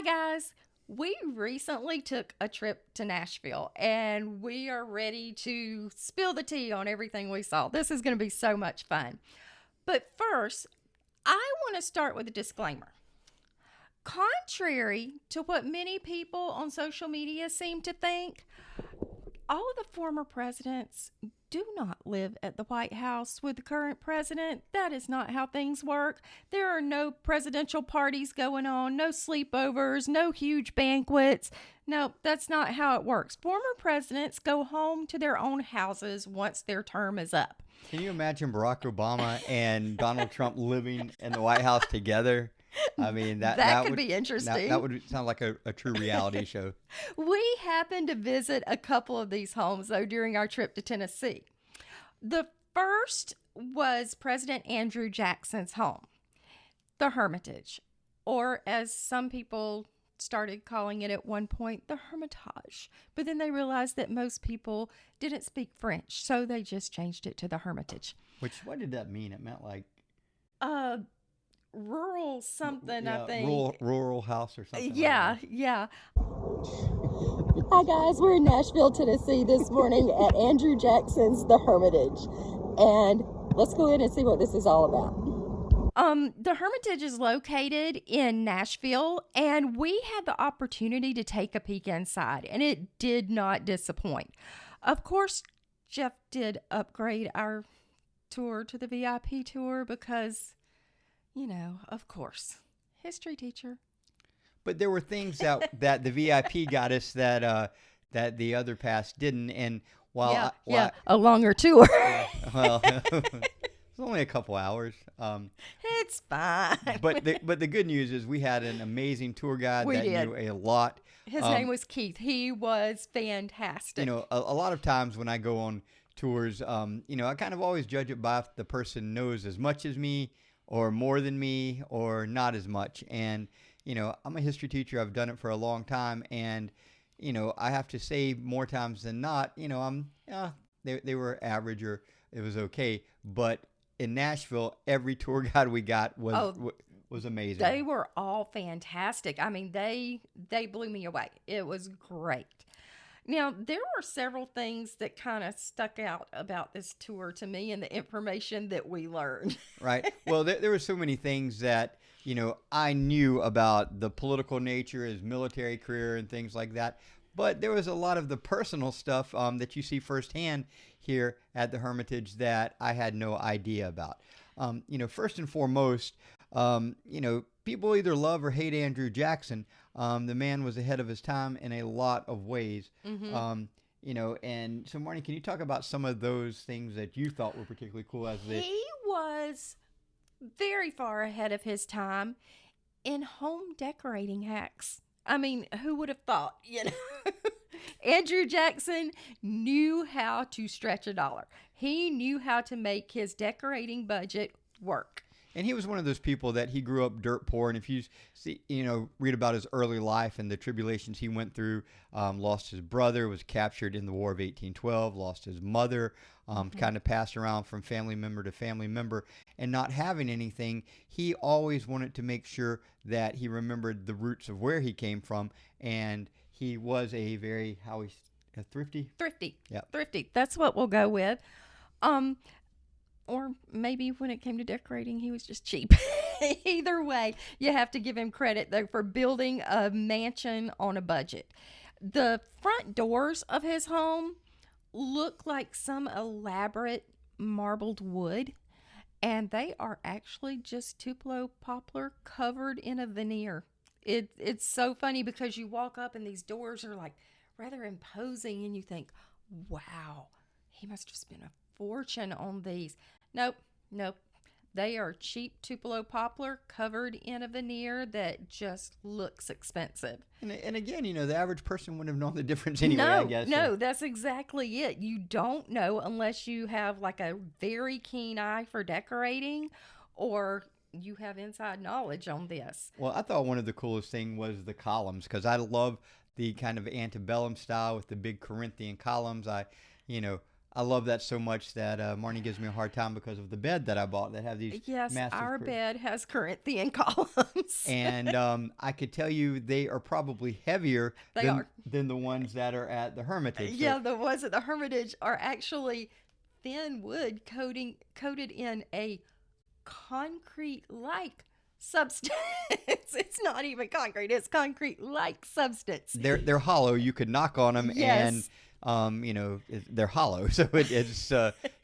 guys. We recently took a trip to Nashville and we are ready to spill the tea on everything we saw. This is going to be so much fun. But first, I want to start with a disclaimer. Contrary to what many people on social media seem to think, all of the former presidents do not live at the White House with the current president. That is not how things work. There are no presidential parties going on, no sleepovers, no huge banquets. No, that's not how it works. Former presidents go home to their own houses once their term is up. Can you imagine Barack Obama and Donald Trump living in the White House together? I mean, that could would be interesting. That would sound like a true reality show. We happened to visit a couple of these homes, though, during our trip to Tennessee. The first was President Andrew Jackson's home, the Hermitage, or as some people started calling it at one point, the hermitage. But then they realized that most people didn't speak French, so they just changed it to the Hermitage. What did that mean? It meant like rural something, yeah, I think. Rural house or something. Yeah. Hi guys, we're in Nashville, Tennessee this morning at Andrew Jackson's The Hermitage. And let's go in and see what this is all about. The Hermitage is located in Nashville, and we had the opportunity to take a peek inside, and it did not disappoint. Of course, Jeff did upgrade our tour to the VIP tour because, of course, history teacher. But there were things that the VIP got us that the other pass didn't. And while a longer tour. Well, it's only a couple hours. It's fine. But the good news is we had an amazing tour guide knew a lot. His name was Keith. He was fantastic. A lot of times when I go on tours, I kind of always judge it by if the person knows as much as me or more than me or not as much. And I'm a history teacher. I've done it for a long time, and I have to say more times than not, they were average or it was okay. But in Nashville, every tour guide we got was amazing. They were all fantastic. I mean, they blew me away. It was great. Now, there were several things that kind of stuck out about this tour to me and the information that we learned. Right. Well, there were so many things that I knew about the political nature, his military career and things like that. But there was a lot of the personal stuff that you see firsthand here at the Hermitage that I had no idea about. First and foremost, people either love or hate Andrew Jackson. The man was ahead of his time in a lot of ways. Mm-hmm. And so Marnie, can you talk about some of those things that you thought were particularly cool He was very far ahead of his time in home decorating hacks. I mean, who would have thought, Andrew Jackson knew how to stretch a dollar. He knew how to make his decorating budget work. And he was one of those people that he grew up dirt poor. And if you see, read about his early life and the tribulations he went through, lost his brother, was captured in the War of 1812, lost his mother, kind of passed around from family member to family member, and not having anything, he always wanted to make sure that he remembered the roots of where he came from. And he was a very, thrifty? Thrifty. Yeah. Thrifty. That's what we'll go with. Or maybe when it came to decorating, he was just cheap. Either way, you have to give him credit, though, for building a mansion on a budget. The front doors of his home look like some elaborate marbled wood, and they are actually just Tupelo poplar covered in a veneer. It's so funny because you walk up and these doors are like rather imposing, and you think, wow, he must have spent a fortune on these. Nope. They are cheap Tupelo poplar covered in a veneer that just looks expensive. And again, the average person wouldn't have known the difference anyway, I guess. No, that's exactly it. You don't know unless you have like a very keen eye for decorating or you have inside knowledge on this. Well, I thought one of the coolest thing was the columns, because I love the kind of antebellum style with the big Corinthian columns. I love that so much that Marnie gives me a hard time because of the bed that I bought that have these Yes, massive. our bed has Corinthian columns. And I could tell you they are probably heavier They are. than the ones that are at the Hermitage. So Yeah, the ones at the Hermitage are actually thin wood coated in a concrete-like substance. It's not even concrete; it's concrete-like substance. they're hollow. You could knock on them, Yes. and they're hollow. So it's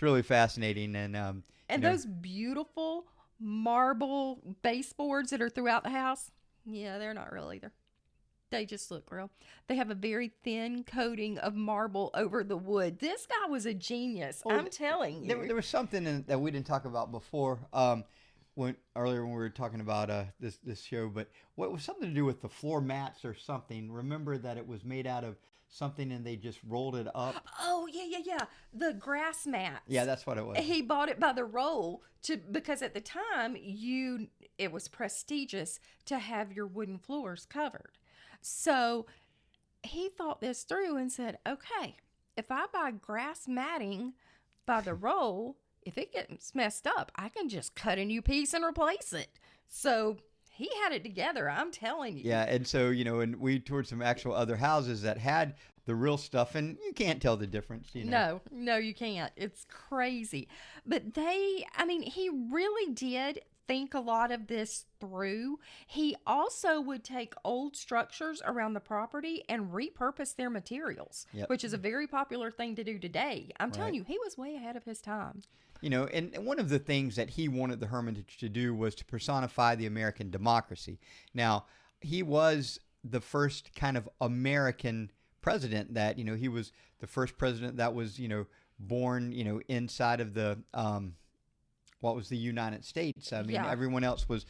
really fascinating. And And those beautiful marble baseboards that are throughout the house, yeah, they're not real either. They just look real. They have a very thin coating of marble over the wood. This guy was a genius. Well, I'm telling you. there was something that we didn't talk about before. When we were talking about this show, but what was something to do with the floor mats or something? Remember that it was made out of something and they just rolled it up. Oh, yeah. The grass mats. Yeah, that's what it was. He bought it by the roll because at the time it was prestigious to have your wooden floors covered. So he thought this through and said, okay, if I buy grass matting by the roll, if it gets messed up, I can just cut a new piece and replace it. So he had it together, I'm telling you. Yeah, and so, and we toured some actual other houses that had the real stuff, and you can't tell the difference, No, you can't. It's crazy. But he really did think a lot of this through. He also would take old structures around the property and repurpose their materials, Yep. which is a very popular thing to do today. I'm telling Right. you, he was way ahead of his time. And one of the things that he wanted the Hermitage to do was to personify the American democracy. Now, he was the first kind of American president that, he was the first president that was, born, inside of the, what was the United States. I mean, Yeah. everyone else was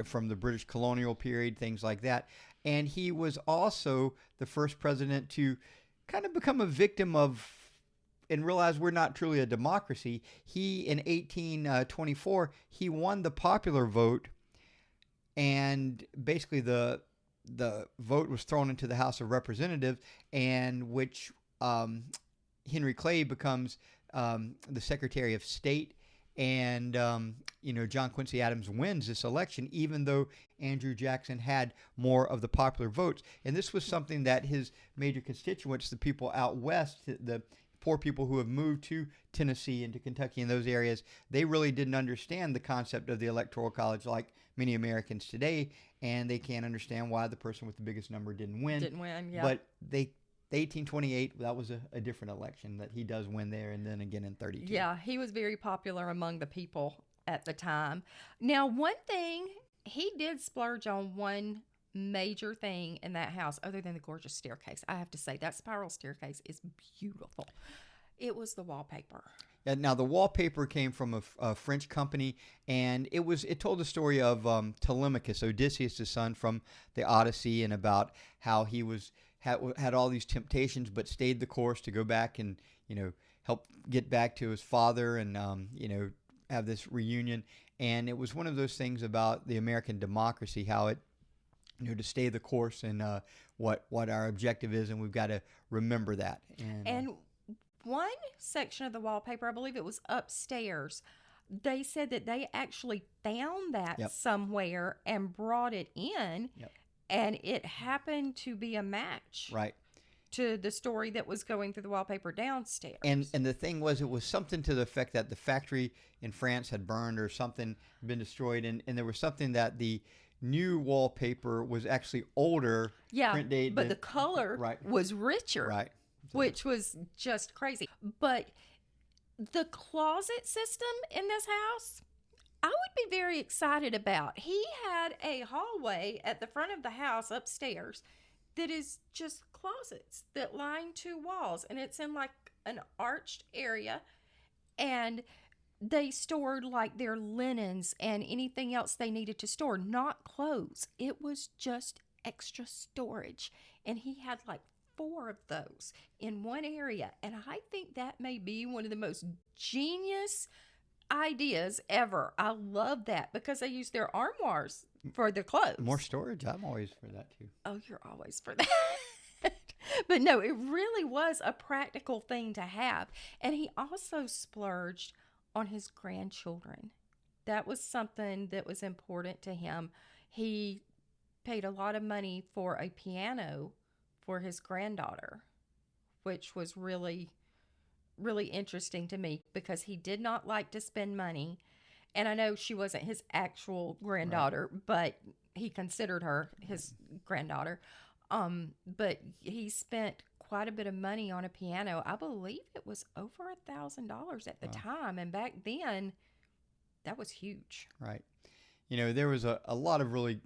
from the British colonial period, things like that. And he was also the first president to kind of become a victim of and realize we're not truly a democracy. He, in 1824, he won the popular vote, and basically the vote was thrown into the House of Representatives, and which Henry Clay becomes the Secretary of State. And, John Quincy Adams wins this election, even though Andrew Jackson had more of the popular votes. And this was something that his major constituents, the people out west, the poor people who have moved to Tennessee and to Kentucky and those areas, they really didn't understand the concept of the Electoral College like many Americans today. And they can't understand why the person with the biggest number didn't win. Yeah. But the 1828, that was a different election that he does win there, and then again in 32. Yeah, he was very popular among the people at the time. Now, one thing, he did splurge on one major thing in that house other than the gorgeous staircase. I have to say, that spiral staircase is beautiful. It was the wallpaper. And now the wallpaper came from a French company, and it told the story of Telemachus, Odysseus' son from the Odyssey, and about how he had all these temptations, but stayed the course to go back and help get back to his father, and have this reunion. And it was one of those things about the American democracy, how it to stay the course, and what our objective is, and we've got to remember that. And one section of the wallpaper, I believe it was upstairs, they said that they actually found that Yep. somewhere and brought it in. Yep. And it happened to be a match Right. to the story that was going through the wallpaper downstairs. And the thing was, it was something to the effect that the factory in France had burned or something, been destroyed, and there was something that the new wallpaper was actually older. Yeah, print date but than- the color Right. was richer, Right. which was just crazy. But the closet system in this house, I would be very excited about. He had a hallway at the front of the house upstairs that is just closets that line two walls, and it's in like an arched area, and they stored like their linens and anything else they needed to store, not clothes. It was just extra storage, and he had like 4 of those in one area, and I think that may be one of the most genius ideas ever. I love that because they use their armoires for the clothes. More storage. I'm always for that too. Oh, you're always for that. But no, it really was a practical thing to have. And he also splurged on his grandchildren. That was something that was important to him. He paid a lot of money for a piano for his granddaughter, which was really interesting to me because he did not like to spend money. And I know she wasn't his actual Right. granddaughter, but he considered her his granddaughter. But he spent quite a bit of money on a piano. I believe it was over $1,000 at the Wow. time, and back then that was huge. Right. There was a lot of really,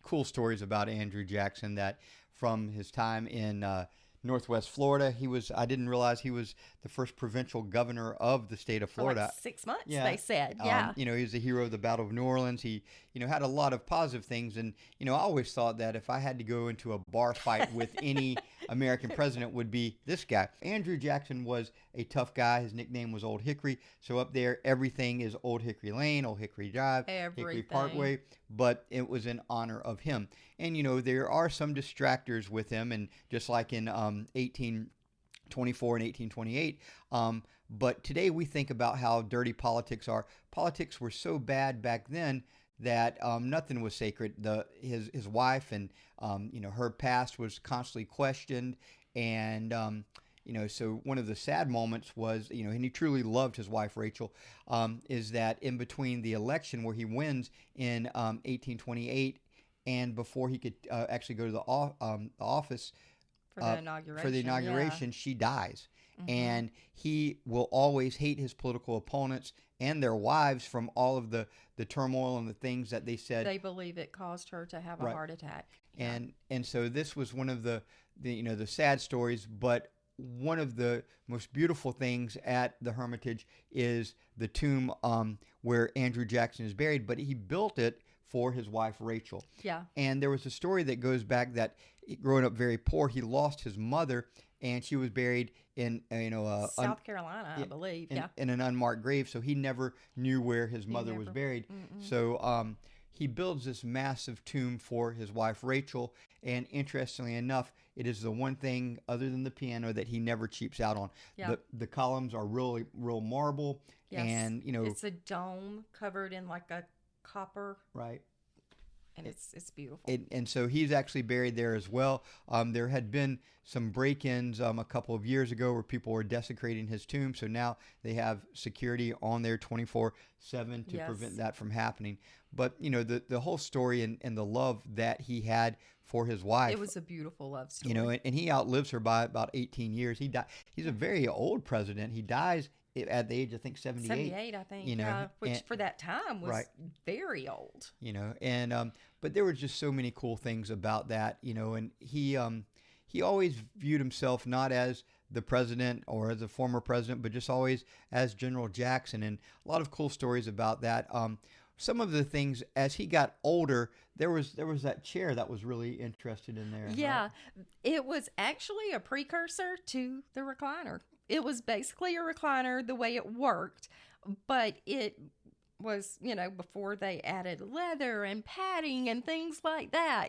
cool stories about Andrew Jackson that from his time in Northwest Florida, I didn't realize he was the first provincial governor of the state of For like Florida. 6 months, Yeah. they said. Yeah. He was a hero of the Battle of New Orleans. He, had a lot of positive things. And, I always thought that if I had to go into a bar fight with any American president would be this guy. Andrew Jackson was a tough guy. His nickname was Old Hickory. So up there, everything is Old Hickory Lane, Old Hickory Drive, Hickory Everything. Parkway, but it was in honor of him. And, there are some distractors with him. And just like in 1824 and 1828, but today we think about how dirty politics are. Politics were so bad back then that nothing was sacred. His wife and her past was constantly questioned, and so one of the sad moments was and he truly loved his wife Rachel. Is that in between the election where he wins in 1828 and before he could actually go to the office For the inauguration. for the inauguration, she dies. And he will always hate his political opponents and their wives from all of the turmoil and the things that they said. They believe it caused her to have a Right. heart attack. Yeah. And so this was one of the sad stories, but one of the most beautiful things at the Hermitage is the tomb where Andrew Jackson is buried, but he built it for his wife Rachel. Yeah. And there was a story that goes back that growing up very poor, he lost his mother, and she was buried in South Carolina, I believe. Yeah. in an unmarked grave, so he never knew where his mother was never- buried. So he builds this massive tomb for his wife Rachel, and interestingly enough, it is the one thing other than the piano that he never cheaps out on. Yeah. The columns are really real marble, Yes. and It's a dome covered in like a copper, right. and it's beautiful. And so he's actually buried there as well. There had been some break-ins a couple of years ago where people were desecrating his tomb. So now they have security on there 24/7 to Yes. prevent that from happening. But, the whole story and the love that he had for his wife. It was a beautiful love story. And he outlives her by about 18 years. He's a very old president. He dies at the age, I think, 78. 78, I think. Which and- for that time was Right. very old. And but there were just so many cool things about that, and he always viewed himself not as the president or as a former president, but just always as General Jackson, and a lot of cool stories about that. Some of the things as he got older, there was that chair that was really interested in there. Yeah. Right? It was actually a precursor to the recliner. It was basically a recliner the way it worked, but it was, before they added leather and padding and things like that.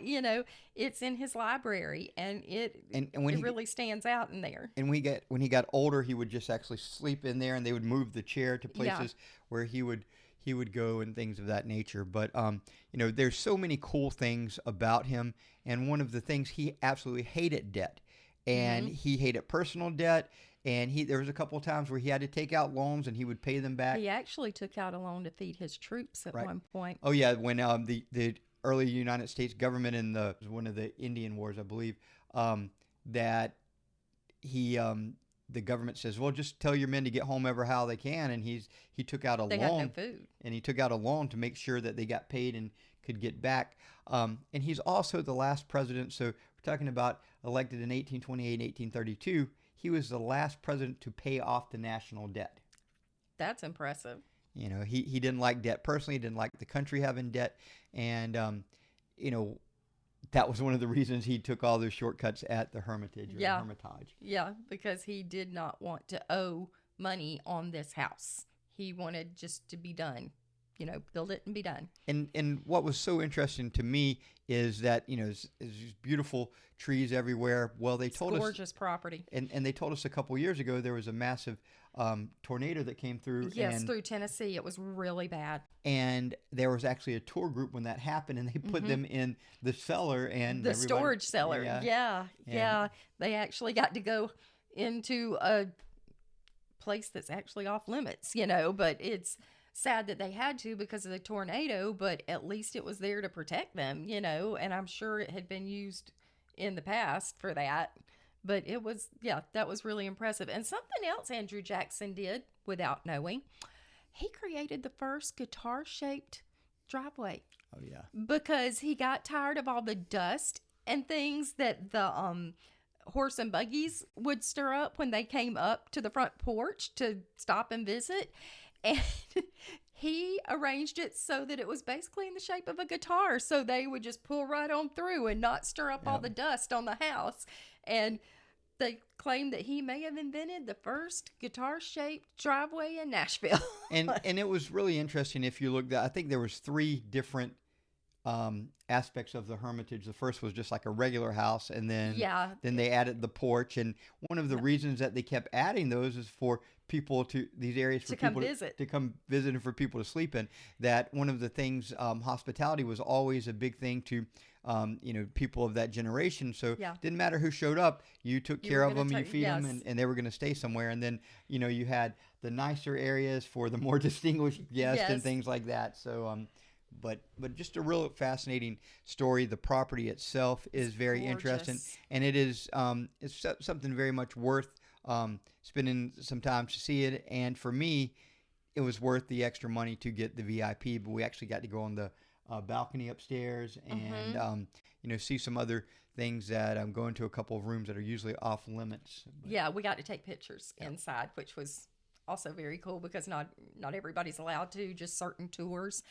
It's in his library, and And when it he really stands out in there. and when he got older, he would just actually sleep in there, and they would move the chair to places where he would go and things of that nature. But there's so many cool things about him, and one of the things he absolutely hated debt, and he hated personal debt. And there was a couple of times where he had to take out loans, and he would pay them back. He actually took out a loan to feed his troops at Right. one point. Oh yeah, when the early United States government in one of the Indian Wars, I believe, that he the government says, well, just tell your men to get home ever how they can, and he took out a They loan. had no food. And he took out a loan to make sure that they got paid and could get back. And he's also the last president. So we're talking about elected in 1828, 1832. He was the last president to pay off the national debt. That's impressive. He didn't like debt personally. He didn't like the country having debt. And, that was one of the reasons he took all those shortcuts at the Hermitage or the Hermitage. Yeah, because he did not want to owe money on this house. He wanted just to be done. build it and be done. And what was so interesting to me is that is these beautiful trees everywhere. Well, they told us Gorgeous property. and they told us a couple years ago there was a massive tornado that came through. Yes, through Tennessee. It was really bad. And there was actually a tour group when that happened, and they put them in the cellar and The storage cellar. Yeah. Yeah. They actually got to go into a place that's actually off limits, but it's sad that they had to because of the tornado, but at least it was there to protect them, and I'm sure it had been used in the past for that. But it was, that was really impressive. And something else Andrew Jackson did without knowing, he created the first guitar-shaped driveway. Oh, yeah. Because he got tired of all the dust and things that the horse and buggies would stir up when they came up to the front porch to stop and visit. And he arranged it so that it was basically in the shape of a guitar. So they would just pull right on through and not stir up all the dust on the house. And they claim that he may have invented the first guitar-shaped driveway in Nashville. and it was really interesting if you looked at, I think there was 3 different aspects of the Hermitage. The first was just like a regular house, and then they added the porch. And one of the reasons that they kept adding those is for people to these areas for people to come visit and for people to sleep in. That one of the things, hospitality was always a big thing to people of that generation. So it didn't matter who showed up, you took care of them, you feed them, and they were going to stay somewhere. And then you had the nicer areas for the more distinguished guests and things like that. So but just a real fascinating story. The property itself is very interesting, and it is it's something very much worth spending some time to see it. And for me, it was worth the extra money to get the VIP. But we actually got to go on the balcony upstairs and see some other things that I'm going to a couple of rooms that are usually off limits. But, we got to take pictures inside, which was also very cool because not everybody's allowed to, just certain tours.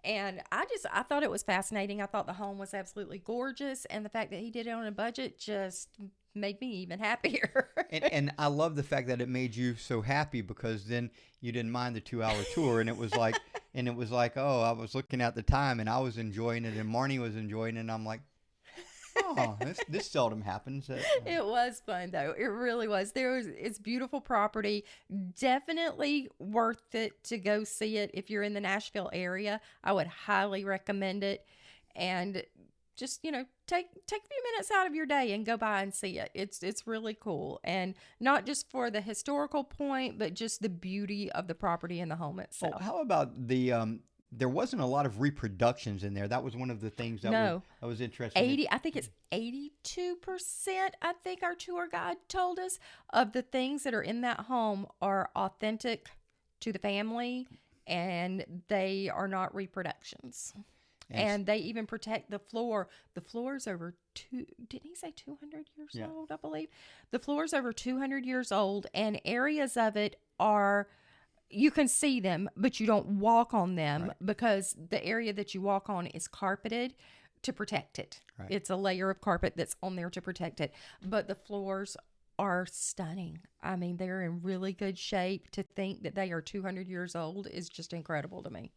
And I thought it was fascinating. I thought the home was absolutely gorgeous, and the fact that he did it on a budget just made me even happier. and I love the fact that it made you so happy, because then you didn't mind the 2-hour tour, and it was like oh, I was looking at the time and I was enjoying it, and Marnie was enjoying it, and I'm like, oh, this seldom happens. It was fun though. It really was. It's beautiful property. Definitely worth it to go see it if you're in the Nashville area. I would highly recommend it. And just, take a few minutes out of your day and go by and see it. It's really cool. And not just for the historical point, but just the beauty of the property and the home itself. Well, how about the there wasn't a lot of reproductions in there. That was one of the things that was interesting. I think it's 82%, I think our tour guide told us, of the things that are in that home are authentic to the family, and they are not reproductions. And they even protect the floor. The floor's over didn't he say 200 years old, I believe? The floor's over 200 years old, and areas of it are... You can see them, but you don't walk on them because the area that you walk on is carpeted to protect it. Right. It's a layer of carpet that's on there to protect it. But the floors are stunning. I mean, they're in really good shape. To think that they are 200 years old is just incredible to me.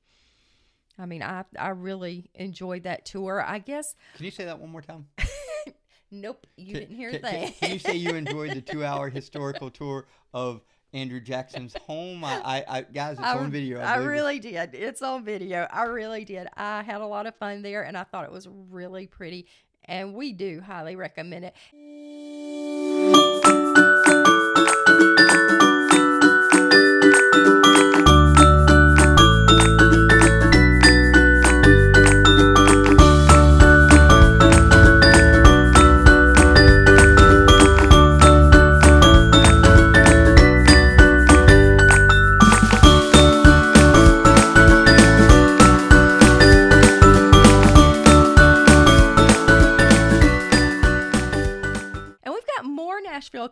I mean, I really enjoyed that tour. I guess. Can you say that one more time? Nope, you didn't hear a thing. Can you say you enjoyed the 2-hour historical tour of Andrew Jackson's home? I guys, it's on video. I really did. It's on video. I really did. I had a lot of fun there, and I thought it was really pretty, and we do highly recommend it.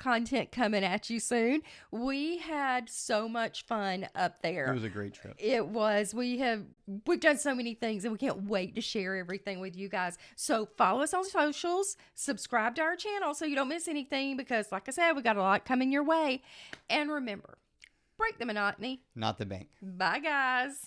Content coming at you soon. We had so much fun up there. It was a great trip. It was. We've done so many things, and we can't wait to share everything with you guys. So follow us on socials, subscribe to our channel so you don't miss anything, because like I said, we got a lot coming your way. And remember, break the monotony, not the bank. Bye guys.